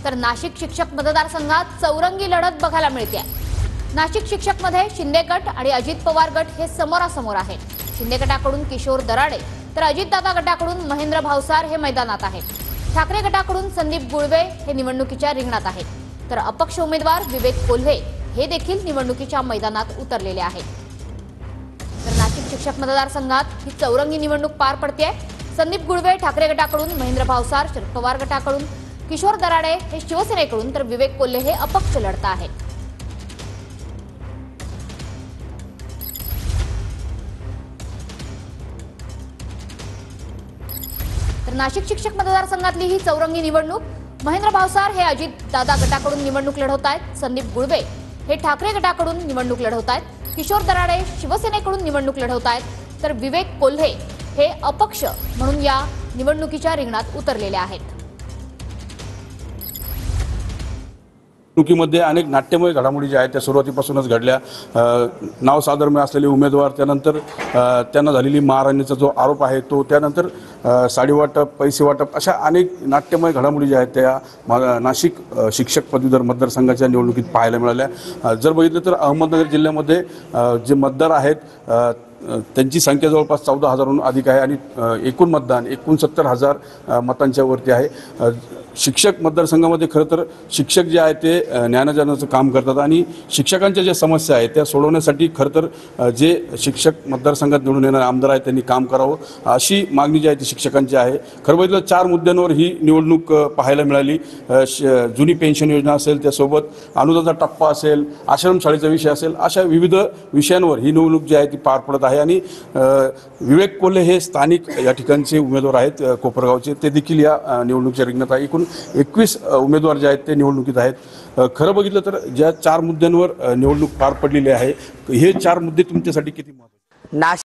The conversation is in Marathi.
तर नाशिक शिक्षक मतदारसंघात चौरंगी लढत बघायला मिळते। नाशिक शिक्षक मध्ये शिंदे गट आणि अजित पवार गट हे समोरासमोर आहेत। शिंदे गटाकडून किशोर दराडे तर अजितदादा गटाकडून महेंद्र भावसार हे मैदानात आहेत। ठाकरे गटाकडून संदीप गुळवे हे निवडणुकीच्या रिंगणात आहेत, तर अपक्ष उमेदवार विवेक कोल्हे हे देखील निवडणुकीच्या मैदानात उतरलेले आहेत। तर नाशिक शिक्षक मतदारसंघात ही चौरंगी निवडणूक पार पडते। संदीप गुळवे ठाकरे गटाकडून, महेंद्र भावसार शरद पवार गटाकडून, किशोर दराडे हे शिवसेनेकडून तर विवेक कोल्हे हे अपक्ष लढत आहेत। तर नाशिक शिक्षक मतदारसंघातली ही चौरंगी निवडणूक महेंद्र भावसार हे अजितदादा गटाकडून निवडणूक लढवत आहेत। संदीप गुळवे हे ठाकरे गटाकडून निवडणूक लढवत आहेत। किशोर दराडे शिवसेनेकडून निवडणूक लढवत आहेत, तर विवेक कोल्हे हे अपक्ष म्हणून या निवडणुकीच्या रिंगणात उतरलेले आहेत। निवडणुकीमध्ये अनेक नाट्यमय घडामोडी ज्या आहेत त्या सुरुवातीपासूनच घडल्या। नाव साधर्म्य असलेले उमेदवार, त्यानंतर त्यांना झालेली मारहाणीचा जो आरोप आहे तो, त्यानंतर साडी वाटप, पैसे वाटप, अशा अनेक नाट्यमय घडामोडी ज्या आहेत त्या नाशिक शिक्षक पदवीधर मतदारसंघाच्या निवडणुकीत पाहायला मिळाल्या। जर बघितलं तर अहमदनगर जिल्ह्यामध्ये जे मतदार आहेत त्यांची संख्या जवळपास 14,000हून अधिक आहे आणि एकूण मतदान 69,000 मतांच्या वरती आहे। शिक्षक मतदारसंघामध्ये खरं तर शिक्षक जे आहेत ते ज्ञानदानाचं काम करतात आणि शिक्षकांच्या ज्या समस्या आहेत त्या सोडवण्यासाठी खरं तर जे शिक्षक मतदारसंघात निवडून येणारे आमदार आहेत त्यांनी काम करावं, अशी मागणी जी आहे ती शिक्षकांची आहे। खरं बघितलं 4 मुद्द्यांवर ही निवडणूक पाहायला मिळाली। जुनी पेन्शन योजना असेल, त्यासोबत अनुदानाचा टप्पा असेल, आश्रमशाळेचा विषय असेल, अशा विविध विषयांवर ही निवडणूक जी आहे ती पार पडत आहे। आणि विवेक कोल्हे हे स्थानिक या ठिकाणचे उमेदवार आहेत कोपरगावचे, ते देखील या निवडणुकीच्या रिंगणात आहे। एकूण 21 उमेदवार जे आहेत ते निवडणुकीत आहेत। खरं बघितलं तर ज्या 4 मुद्द्यांवर निवडणूक पार पडलेली आहे, हे 4 मुद्दे तुमच्यासाठी किती महत्त्वाचे?